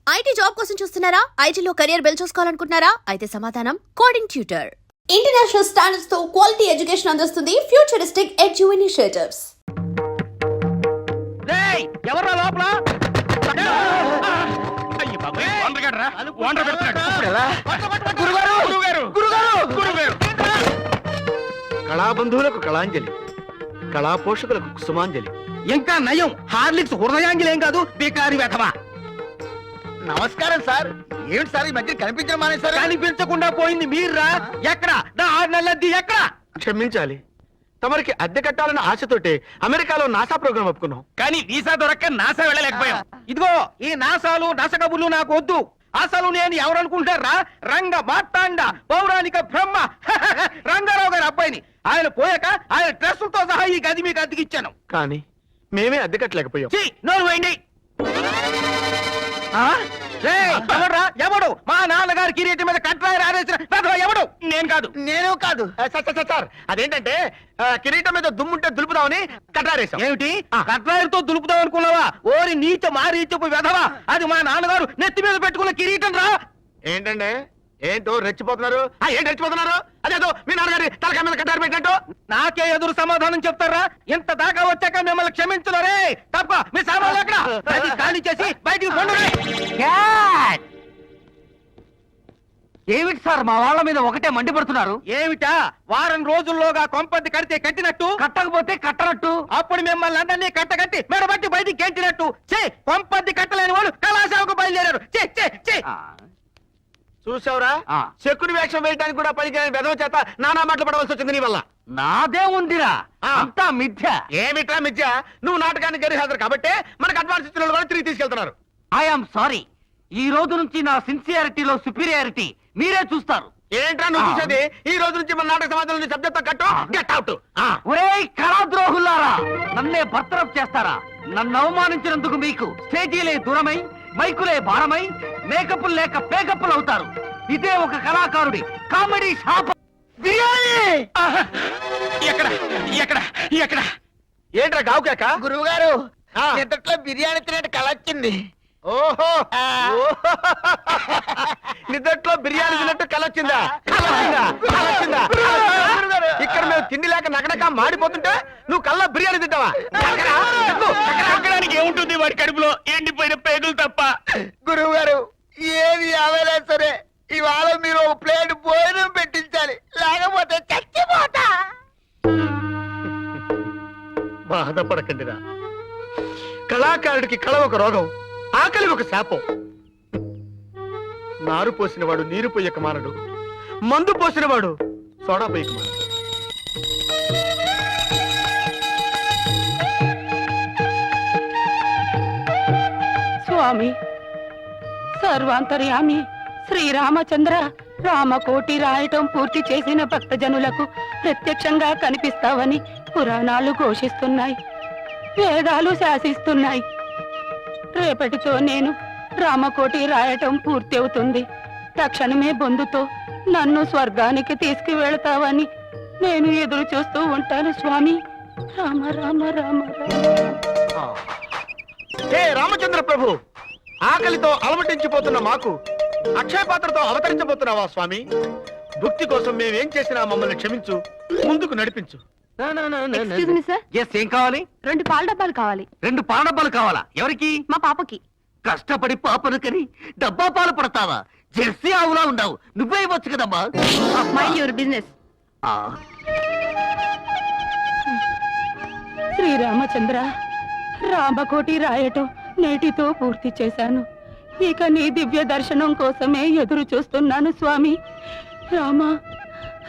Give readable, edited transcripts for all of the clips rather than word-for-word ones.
IT job కోసం చూస్తున్నారా? ఐటీలో కెరియర్ బిల్డ్ చూసుకోవాలనుకుంటున్నారా? అయితే సమాధానం కోడింగ్ ట్యూటర్. ఇంటర్నేషనల్ స్టాండర్డ్స్ తో క్వాలిటీ ఎడ్యుకేషన్ అందిస్తుంది ఫ్యూచరిస్టిక్ ఎడ్యు ఇనిషియేటివ్స్. ఎవరా లోపల? కళాబంధువులకు కళాంజలి, కళా పోషకులకు కుసుమాంజలి. ఇంకా నయం, హార్లిక్స్ హృదయాంజలి ఏం కాదు, బీకారి వెధవా. నమస్కారం సార్. ఏమిటి సార్ ఈ మధ్య కనిపించడం మానేశారు? కనిపించకుండా పోయింది మీర్రా. ఎక్కడ నా 6 నెలలది ఎక్కడ? క్షమించాలి, తమరికి అద్దె కట్టాలన్న ఆశతోటే అమెరికాలో నాసా ప్రోగ్రాం ఒప్పుకున్నాం. కానీ వీసా దొరక్క నాసా వెళ్ళలేకపోయాం. ఇదిగో ఈ నాసాలు నసకబుర్లు నాకు వద్దు. అసలు నేను ఎవరనుకుంటారా? రంగ మార్తాండ పౌరాణిక బ్రహ్మ రంగారావు గారి అబ్బాయిని. ఆయన పోయాక ఆయన డ్రెస్సులతో సహా ఈ గది మీకు అద్దెకిచ్చాను. కానీ మేమే అద్దె కట్టలేకపోయాం. నోరు వేయండి. ఎవడ్రా? ఎవడు మా నాన్నగారి కిరీటి మీద కట్రాయర్ ఆరేసిన ఎవడు? నేను కాదు. నేను కాదు సార్. అదేంటంటే కిరీటం మీద దుమ్ముంటే దులుపుదామని కట్టారేసాం. ఏమిటి కట్రాయర్తో దులుపుదాం అనుకున్నావా? ఓరి నీచ మారీచపు వెధవా, అది మా నాన్నగారు నెత్తి మీద పెట్టుకున్న కిరీటం రా. ఏంటంటే ఏంటో రెచ్చిపోతున్నారు? ఏంటి రెచ్చిపోతున్నారు? అదేదో మీ నాన్నగారి తలకాయ మీద కట్టారు పెట్టినట్టు. నాకే ఎదురు సమాధానం చెప్తారా? ఇంత దాకా వచ్చాక మిమ్మల్ని క్షమించలరే. తప్ప మీ సామాన్లు ఎక్కడ? అది ఖాళీ చేసి బయటికి పండుగ. ఏమిటి సార్ మా వాళ్ళ మీద ఒకటే మండిపడుతున్నారు? ఏమిటా? వారం రోజుల్లోగా కొంపది కడితే కట్టినట్టు, కట్టకపోతే కట్టనట్టు, అప్పుడు మిమ్మల్ని అందరినీ కట్టగట్టి మెడబట్టి బయటికి గెంటినట్టు. కొంపది కట్టలేని వాళ్ళు కళాశాలకు బయలుదేరారు. చూసావురా, శకుని వేషం వేయడానికి కూడా పనికిరాని వెధవ చేత నానా మాటలు పడవలసి వచ్చింది నీ వల్ల. నాదే ఉందిరా, అంతా మిథ్య. ఏమిట్రా మిథ్య? నువ్వు నాటకానికి గరి హాజరు కాబట్టి మనకు అడ్వాన్స్ ఇచ్చిన వాళ్ళు కూడా తిరిగి తీసుకెళ్తున్నారు. I'm sorry. ఈ రోజు నుంచి నా సిన్సియారిటీలో సుపీరియారిటీ మీరే చూస్తారు. ఏంట్రా నువ్వు చూసేది? ఈ రోజు నుంచి మన నాటక సమాజంలో సబ్జెక్ట్ కట్టు, గెట్ అవుట్. ఒరేయ్ కళాద్రోహులారా, నన్నే బర్తరఫ్ చేస్తారా? నన్ను అవమానించినందుకు మీకు స్టేజీలే దూరమై, మైకులే భారమై, మేకప్పులు లేక పేకప్పులు అవుతారు. ఇదే ఒక కళాకారుడి కామెడీ షాప్. ఏంట్రా గావుకేక? గురువు గారు, నిద్రలో బిర్యానీ తినేట్టు కళ వచ్చింది. ఓహో, నిద్రలో బిర్యానీ తిన్నట్టు కలొచ్చిందా? ఇక్కడ మేము తిండి లేక నగనక మాడిపోతుంటే నువ్వు కళ్ళ బిర్యానీ తింటావా? ఏముంటుంది వాడి కడుపులో? ఎండిపోయిన పేగులు తప్ప. గురువు గారు, ఏది అవైనా సరే ఇవాళ మీరు ఒక ప్లేట్ భోజనం పెట్టించాలి, లేకపోతే చచ్చిపోతా. బాధపడకండిరా. కళాకారుడికి కళ ఒక రోగం, ఆకలి ఒక శాపం. నారు పోసినవాడు నీరు పోయక మానడు, మందు పోసినవాడు సోడా పోయక మానడు. స్వామి సర్వాంతర్యామి శ్రీరామచంద్ర, రామకోటి రాయటం పూర్తి చేసిన భక్తజనులకు ప్రత్యక్షంగా కనిపిస్తావని పురాణాలు ఘోషిస్తున్నాయి, వేదాలు శాసిస్తున్నాయి. రేపటితో నేను రామకోటి రాయటం పూర్తి అవుతుంది. తక్షణమే బొందుతో నన్ను స్వర్గానికి తీసుకువెళతావని నేను ఎదురు చూస్తూ ఉంటాను స్వామి. రామ రామ రామ రామ. హే రామచంద్ర ప్రభు, ఆకలితో అలమటించిపోతున్న మాకు అక్షయ పాత్రతో అవతరించబోతున్నావా స్వామి? భక్తి కోసం మేమేం చేసినా మమ్మల్ని క్షమించు, ముందుకు నడిపించు. ఎక్స్క్యూజ్ మీ సార్, ఏం కావాలి? 2 పాల డబ్బాలు కావాలి. 2 పాల డబ్బాలు కావాలా? ఎవరికి? మా పాపకి. కష్టపడి పాపను కని డబ్బా పాలు పడతావా? జెర్సీ ఆవులా ఉండవు, నువ్వే ఇవ్వచ్చు కదమ్మా. Mind your business. శ్రీరామచంద్ర, రామకోటి రాయటం నేటితో పూర్తి చేశాను. ఇక నీ దివ్య దర్శనం కోసమే ఎదురు చూస్తున్నాను స్వామి. రామ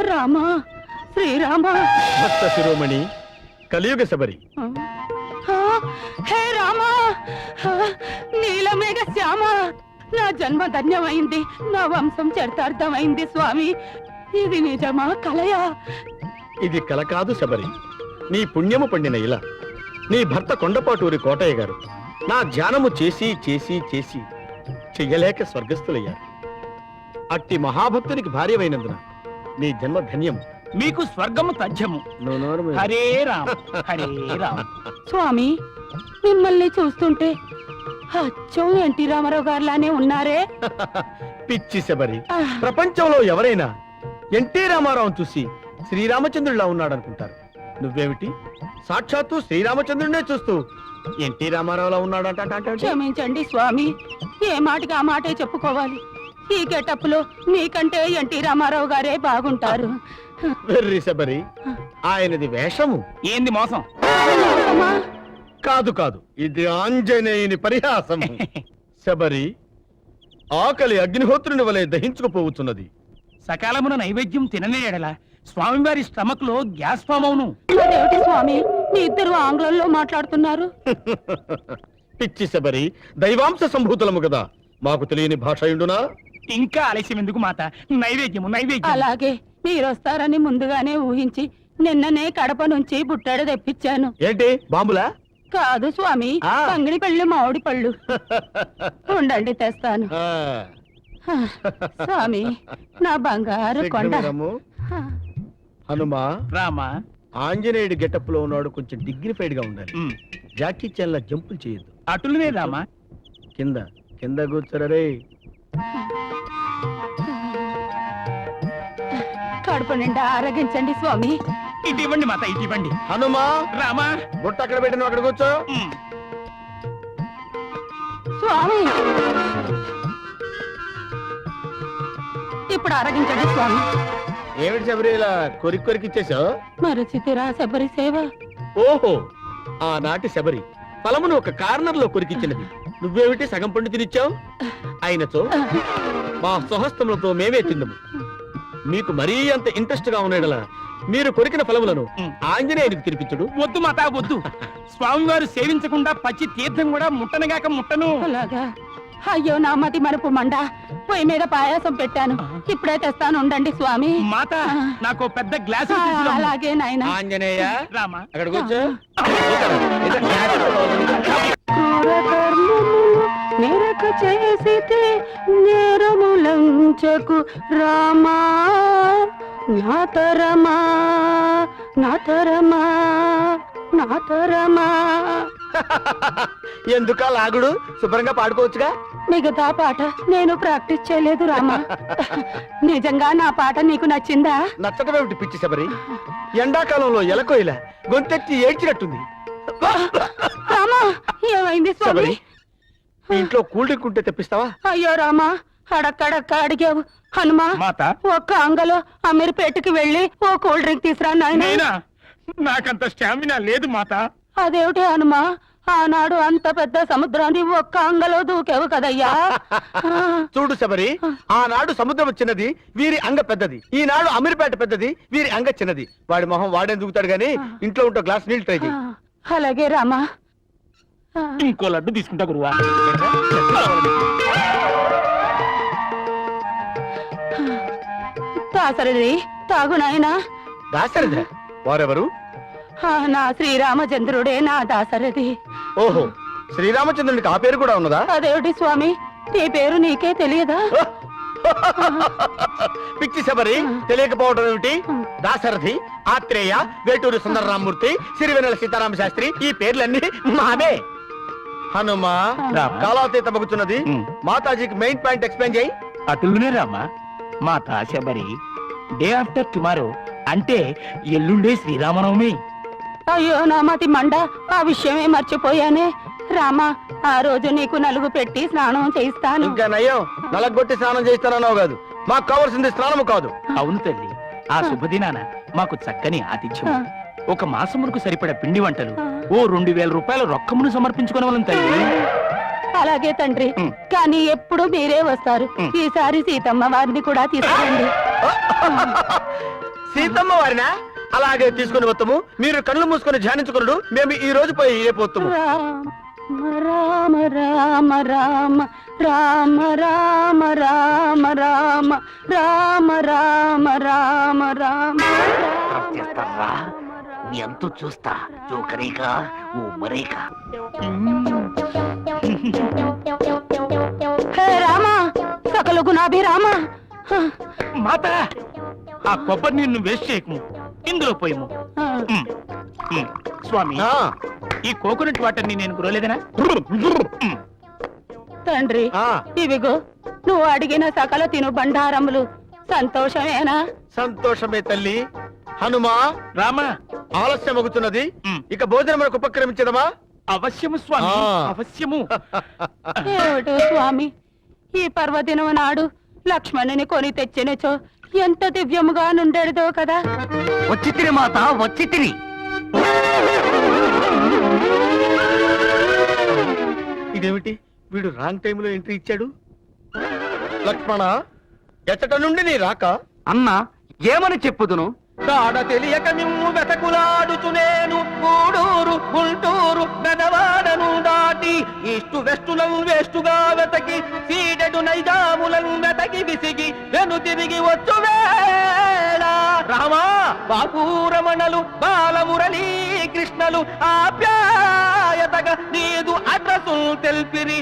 రామ శ్రీరామ. భక్త శిరోమణి, కలియుగ శబరి. హే రామ, నీలమేఘ శ్యామ, నా జన్మ ధన్యమైంది, నా వంశం చరితార్థమైంది స్వామి. ఇది నిజమా కలయా? ఇది కల కాదు శబరి, నీ పుణ్యము పండిన ఇలా. నీ భర్త కొండపాటూరి కోటయ్య గారు నా ధ్యానము చేసి చేసి చేసి చెయ్యలేక స్వర్గస్థులయ్యారు. అట్టి మహాభక్తునికి భార్యమైనందున నీ జన్మ ధన్యము. మీకు స్వర్గము తథ్యము. హరే రామ హరే రామ. స్వామి, మిమ్మల్ని చూస్తుంటే అచ్చం ఎన్టీ రామారావు గారిలానే ఉన్నారే. పిచ్చి శబరి, ఆ, ప్రపంచంలో ఎవరైనా ఎన్టీ రామారావును చూసి శ్రీరామచంద్రుడిలా ఉన్నాడనుకుంటారు. నువ్వేమిటి సాక్షాత్తు శ్రీరామచంద్రుడినే చూస్తూ ఎన్టీ రామారావులా ఉన్నాడంట. క్షమించండి స్వామి, ఏ మాటకి ఆ మాటే చెప్పుకోవాలి. ఈ గెటప్ లో మీకంటే ఎన్టీ రామారావు గారే బాగుంటారు. వెర్రి శబరి, ఆయనది వేషము. ఏంది మోసం? అమ్మా, కాదు కాదు, ఇది ఆంజనేయుని పరిహాసము. శబరి, ఆకలి అగ్నిహోత్రుని వలె దహించుకుపోతున్నది. సకాలమున నైవేద్యం తిననే ఎడల స్వామివారి స్టమక్ లో గ్యాస్ ఫామ్ అవును. అదేమిటి స్వామి, మీ ఇద్దరు ఆంగ్లంలో మాట్లాడుతున్నారు? పిచ్చి శబరి, దైవాంశ సంభూతులము కదా, మాకు తెలియని భాష ఉండునా? ఇంకా ఆలస్యం ఎందుకు మాత? నైవేద్యము నైవేద్యం. అలాగే, మీరు వస్తారని ముందుగానే ఊహించి నిన్ననే కడప నుంచి బుట్టాడు తెప్పించాను. ఏంటి బాంబులా? కాదు స్వామి, ఆ. పంగిడి పళ్ళు మామిడి పళ్ళు. ఉండండి తెస్తాను. ఆ, హ, స్వామి, నా బంగారు కొండ. శీఘ్రము. హ, హనుమా, రామా. ఆంజనేయుడి గెటప్ లో ఉన్నాడు, కొంచెం డిగ్నిఫైడ్ గా ఉండాలి. జాకీ చాన్ లా జంపులు చేయొద్దు. అటులనే రామా. కింద కింద కూర్చోరే. కడుపు నిండా ఆరగించండి స్వామి. ఇటు ఇవ్వండి మాత, ఇటు ఇవ్వండి. హనుమా, రామా. బుట్ట అక్కడ పెట్టిన అక్కడ కూర్చో. స్వామి, ఇప్పుడు ఆరగించండి స్వామి. ఏమిటి శబరి ఇలా కొరికి కొరికి ఇచ్చేసావు? మరచితిరా శబరి సేవ. ఓహో, ఆనాటి శబరి ఫలమును ఒక కార్నర్ లో కొరికిచ్చినది. నువ్వేమిటి సగం పండు తినిచ్చావు? అయినచో మా స్వహస్తములతో మేమే తిందము. మీకు మరీ అంత ఇంట్రెస్ట్ గా ఉన్నాడలా మీరు కొరికిన ఫలములను ఆంజనేయునికి తినిపించుడు. వద్దు మాత, వద్దు. స్వామివారు సేవించకుండా పచ్చి తీర్థం కూడా ముట్టనగాక ముట్టను. అలాగా? అయ్యో నా మతి మరుపు మండ. పొయ్యి మీద పాయాసం పెట్టాను, ఇప్పుడే తెస్తాను. ఉండండి స్వామి. మాత, నాకు పెద్ద గ్లాసు అలాగే నాయన. ఆంజనేయ, రామా. అక్కడ కూర్చో. క్రూర కర్మములు నిరక చేసితే నేరములంచకు రామా. నాతరమా నాతరమా నాతరమా. ఎందుకా లాగుడు? శుభ్రంగా పాడుకోవచ్చుగా. మిగతా పాట నేను ప్రాక్టీస్ చేయలేదు రామా. నిజంగా నా పాట నీకు నచ్చిందా? నచ్చటమేమిటి పిచ్చి శబరి? ఎండాకాలంలో ఎలకోయిల గొంతెత్తి ఏడ్చినట్టుంది. రామా, ఏమైంది స్వామి? శబరి, మీ ఇంట్లో కూల్ డ్రింక్ ఉంటే తెప్పిస్తావా? అయ్యో రామా, అడక్కడక్క అడిగావు. హనుమా, మాత. ఒక్క అంగలో అమీర్పేటకి వెళ్ళి ఓ కూల్ డ్రింక్ తీసురా నాయనా. నేనా? నాకంత స్టామినా లేదు మాత. అదేమిటి హనుమా, ఆనాడు అంత పెద్ద సముద్రాన్ని ఒక్క అంగలో దూకేవు కదయ్యా. చూడు శబరి, ఆనాడు సముద్రం చిన్నది, వీరి అంగ పెద్దది. ఈనాడు అమీర్పేట పెద్దది, వీరి అంగ చిన్నది. వాడి మొహం వాడే దూకుతాడు గాని ఇంట్లో ఉంటే గ్లాస్ నీళ్ళు ట్రై చేయి. అలాగే రామా. ఇంకో లడ్డు తీసుకుంటా గురువా. దాసరిది తాగు నాయనా. దాశరథ వారెవరు? నా శ్రీరామచంద్రుడే నా దాసరిది. ఓహో, శ్రీరామచంద్రునికి ఆ పేరు కూడా ఉన్నదా? అదేమిటి స్వామి, నీ పేరు నీకే తెలియదా? పిచ్చి శబరి, తెలియకపోవడం ఏమిటి? దాశరథి, ఆత్రేయ, వేటూరి సుందరరామూర్తి, సిరివెన్నెల సీతారామ శాస్త్రి, ఈ పేర్లన్నీ మావే. హనుమా, కాలాతీత మగుచున్నది. మాతాజీకి మెయిన్ పాయింట్ ఎక్స్ప్లెయిన్ చేయి. అటులనే రామా. మాత శబరి, డే ఆఫ్టర్ టుమారో అంటే ఎల్లుండే శ్రీరామనవమి. అయ్యో నా మతి మండ, ఆ విషయమే మర్చిపోయానే. రామా, ఆ రోజు నీకు నలుగు పెట్టి స్నానం చేయిస్తాను. ఇంకా నయ్యం, నలగొట్టి స్నానం చేస్తానన్నావు కాదు. మాకు కావాల్సింది స్నానము కాదు. అవును తల్లి, ఆ శుభదినాన మాకు చక్కని ఆతిథ్యం, ఒక మాసమునకు సరిపడ పిండి వంటలు, ఓ 2000 రూపాయల రొక్కమును సమర్పించుకోవాలని తల్లి. అలాగే తండ్రి, కానీ ఎప్పుడు మీరే వస్తారు. ఈసారి సీతమ్మ వారిని కూడా తీసుకురండి. సీతమ్మ వారినా? అలాగే తీసుకుని వస్తాము. మీరు కళ్ళు మూసుకొని ధ్యానించుకున్నాడు, మేము ఈ రోజు పోయి రేపోతాము. రామ రామ రామ రామ రామ రామ రామ రామ రామ రామ రామ. ఎంతో చూస్తా జోకరేగా ఓ మరేగా. హే రామ, సకల గుణాభి రామ. మాత, ఆ కొబ్బరి నీళ్ళు వేస్ట్ చేయకము, ఇందులో పోయము. స్వామి, ఆ, ఈ కోకోనట్ వాటర్ ని నేను గురలేదనా? తండ్రి ఆ ఇవిగో నువ్వు అడిగిన సకల తిను బండారములు సంతోషమేనా? సంతోషమే తల్లి. హనుమా రామ ఆలస్యం అవుతున్నది, ఇక భోజనములకు ఉపక్రమించదమా? అవశ్యము స్వామి, ఆ. అవశ్యము. ఏమిటో స్వామి, ఈ పర్వదినం నాడు లక్ష్మణుని కొని తెచ్చినచో ఎంత దివ్యముగా నుండెడదో కదా. వచ్చి తిని మాత, వచ్చి తిని. ఇదేమిటి, వీడు రాంగ్ టైంలో ఎంట్రీ ఇచ్చాడు? లక్ష్మణ, ఎచ్చట నుండి నీ రాక? అన్నా ఏమని చెప్పుదును? దాడ తెలియక మిమ్ము వెతకులాడుచునేను గూడూరు గుంటూరు బెదవాడను దాటి ఈస్టు వెస్టులను వేస్టుగా వెతకి సీడెడు నైజాములను వెతకి విసిగి వెను తిరిగి వచ్చు వేళ రామా బాపూరమణలు బాలమురళీ కృష్ణలు ఆప్యాయతగా నీదు అడ్రసు తెల్పిరి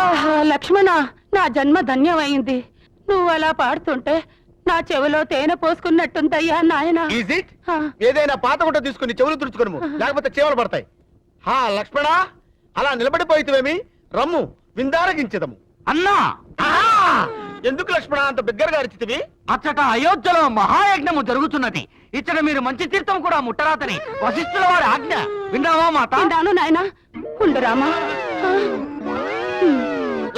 ఆహా లక్ష్మణ, నా జన్మ ధన్యమైంది. నువ్వు అలా పాడుతుంటే నా చెవిలో తేనె పోసుకున్నట్టుందయ్యా నాయనా. Is it? ఆ. ఏదైనా పాత గుడ్డ తీసుకుని చెవులు తుడుచుకోను, లేకపోతే చీమలు పడతాయి. హా లక్ష్మణ, అలా నిలబడిపోయితేమేమి, రమ్ము విందారగించదము. అన్నా ఎందుకు లక్ష్మణ అంత బిగ్గరగా అరిచితివి? అచ్చట అయోధ్యలో మహాయజ్ఞము జరుగుతున్నది. ఇచ్చట మీరు మంచి తీర్థం కూడా ముట్టరాతని వశిష్ఠుల వారి ఆజ్ఞ. విన్నావా మాత? తిండాను నాయనా, ఉండురామా. ఆ.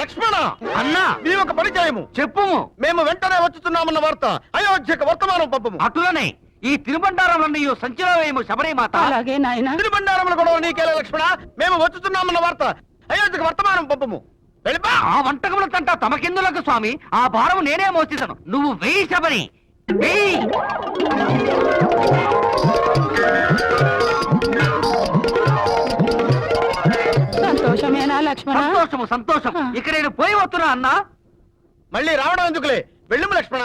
లక్ష్మణ, అన్నా మేము ఒక పని చేయము. చెప్పుము. మేము వెంటనే వచ్చుతున్నామన్న వార్త అయోధ్యకు వర్తమానం పంపము. అటులనే ఈ తిరుబండారాలన్నీ సంచిలో వేయము శబరి మాత. అలాగే నాయనా. తిరుబండారముల గొడవ నీకేలే లక్ష్మణ, మేము వచ్చుతున్నామన్న వార్త అయోధ్యకు వర్తమానం పంపము. వెళ్ళిపా. ఆ వంటకముల తంట తమకెందులకు స్వామి, ఆ భారము నేనే మోసిదను. నువ్వు వెయ్యి శబరి, వెయ్యి. సంతోషమేనా లక్ష్మణ? సంతోషము సంతోషం. ఇక నేను పోయి వస్తున్నా అన్నా. మళ్ళీ రావడం ఎందుకులే, వెళ్ళిము లక్ష్మణ.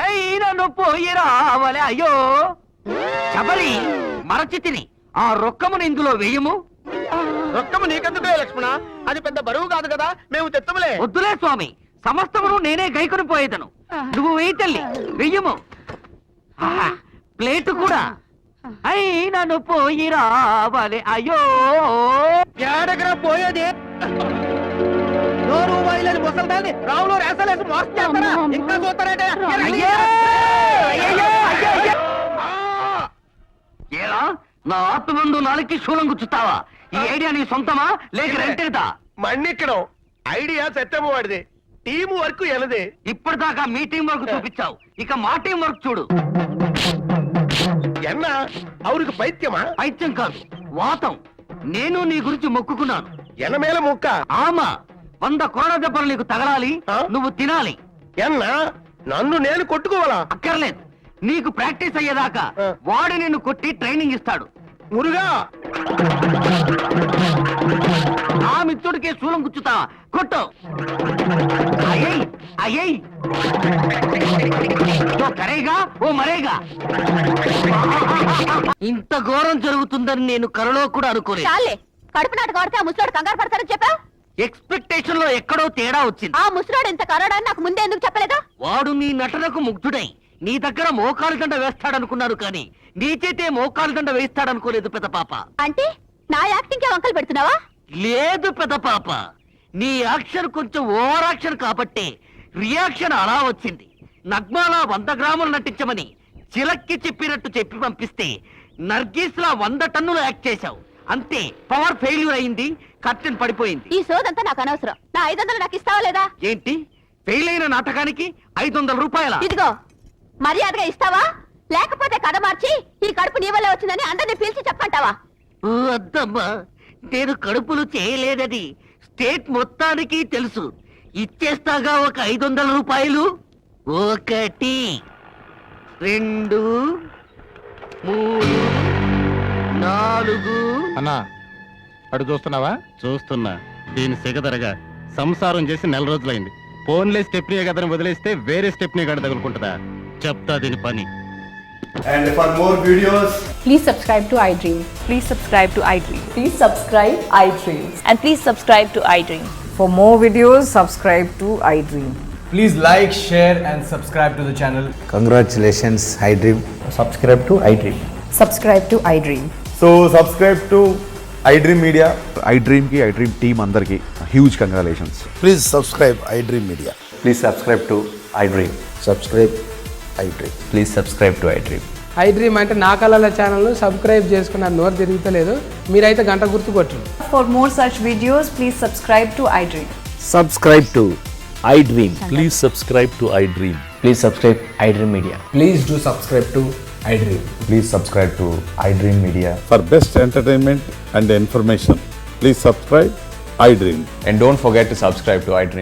అయినను పోయి రావలే. అయ్యో శబరి, మరచి తిని ఆ రొక్కమును ఇందులో వెయ్యము. రొక్కము నీకెందుకులే లక్ష్మణ, అది పెద్ద బరువు కాదు కదా, మేము తెత్తములే. వద్దులే స్వామి, సమస్తమును నేనే గైకొని పోయేదను. నువ్వు వెయ్యి తల్లి, వెయ్యము. ఆహా, ప్లేటు కూడా. అయినను పోయి రావలే. అయ్యో ఏడగర పోయేది నోరు బయలు ముసల్దాన్ని రావులో రేసలేసి మోసం చేస్తారా? ఇంకా చూస్తారంటే అయ్యో, అయ్యయ్యో, అయ్యయ్యో. ఏరా, నా ఆత్మందు నాలుగు శూలం గుచ్చుతావా? ఈ ఐడియా నీ సొంతమా లేక రెంటేదా? మన్నిక్కడం ఐడియా సత్యము వాడిది, టీము వర్క్ ఎనదే. ఇప్పటిదాకా మీ టీం వర్క్ చూపించావు, ఇక మా టీం వర్క్ చూడు. ఎన్న అవురికి పైత్యమా? పైత్యం కాదు, వాతం. నేను నీ గురించి మొక్కుకున్నాను. ఎనమేల ముక్క ఆమా 100 కోణ దెబ్బలు నీకు తగలాలి, ఆ? నువ్వు తినాలి. ఎన్న నన్ను నేను కొట్టుకోవాలా? అక్కర్లేదు, నీకు ప్రాక్టీస్ అయ్యేదాకా ఆ. వాడు నిన్ను కొట్టి ట్రైనింగ్ ఇస్తాడు. మురుగా ఆ మిత్రుడికే శూలం గుచ్చుతావా? కొట్టు. అయ్యయ్ అయ్యయ్. ఓ కరేగా, ఓ మరేగా. ఇంత ఘోరం జరుగుతుందని నేను కలలో కూడా అనుకోలేదు. చాలే, కడుపు నాట కొడితే ఆ ముసలోడు కంగారు పడతారని చెప్పావు. ఎక్స్పెక్టేషన్ లో ఎక్కడో తేడా వచ్చింది. ఆ ముసలోడు ఇంత కరోడాన్ని నాకు ముందే ఎందుకు చెప్పలేదా? వాడు నీ నటనకు ముగ్ధుడై నీ దగ్గర మోకాలు దండ వేస్తాడనుకున్నాడు, కానీ నీ చేతే మోకాలు దండ వేస్తాడనుకోలేదు పెద్ద పాప. అంటే నా యాక్టింగ్ కే వంకలు పెడుతున్నావా? లేదు పెద్ద పాప, నీ యాక్షన్ కొంచెం ఓవర్ యాక్షన్ కాబట్టి రియాక్షన్ అలా వచ్చింది. నగ్మాలా 100 గ్రాములు నటించమని చిలక్కి చెప్పినట్టు చెప్పి పంపిస్తే నర్గీస్లా 100 టన్నులు యాక్ట్ చేశావు. అంతే, పవర్ ఫెయిల్యూర్ అయింది, కర్టెన్ పడిపోయింది. ఈ సోదంతా నాకు అనవసరం. నా 500 నాకు ఇస్తావా లేదా? ఏంటి, ఫెయిల్ అయిన నాటకానికి 500 రూపాయల? ఇదిగో, మర్యాదగా ఇస్తావా లేకపోతే కథ మార్చి ఈ కడుపు నీ వల్ల వచ్చిందని అందరిని పిలిచి చెప్పంటావా? వద్దమ్మా, నేను కడుపులు చేయలేదని స్టేట్ మొత్తానికి తెలుసు. ఇచ్చేస్తాగా ఒక 500 రూపాయలు. 1 2 3 4. అన్నా, అడు చూస్తున్నావా? చూస్తున్నా. దీని సిగదరగా సంసారం చేసి 4 రోజులైంది. ఫోన్లే స్టెప్నీ గదరం వదిలేస్తే వేరే స్టెప్నీ గడ తగులుకుంటుందా? చెప్తా దీని పని. And for more videos, Please subscribe to iDream. Please subscribe to iDream. Please subscribe iDream. And please subscribe to iDream. For more videos, subscribe to iDream. please like, share and subscribe to the channel. Congratulations, iDream. Subscribe to iDream. Subscribe to iDream. So subscribe to iDream Media. iDream ki iDream team andarki huge congratulations. Please subscribe iDream Media. Please subscribe to iDream. Subscribe iDream. Please subscribe to iDream. iDream అంటే నా కళల channel subscribe చేసుకున్న నోరు తిరుగుతలేదు మీరైతే గంట గుర్తు కొట్టండి. For more such videos, please subscribe to iDream. Subscribe to iDream. Please subscribe to iDream. Please subscribe iDream media. Please do subscribe to iDream. Please subscribe to iDream Media. For best entertainment and information, please subscribe iDream. And don't forget to subscribe to iDream.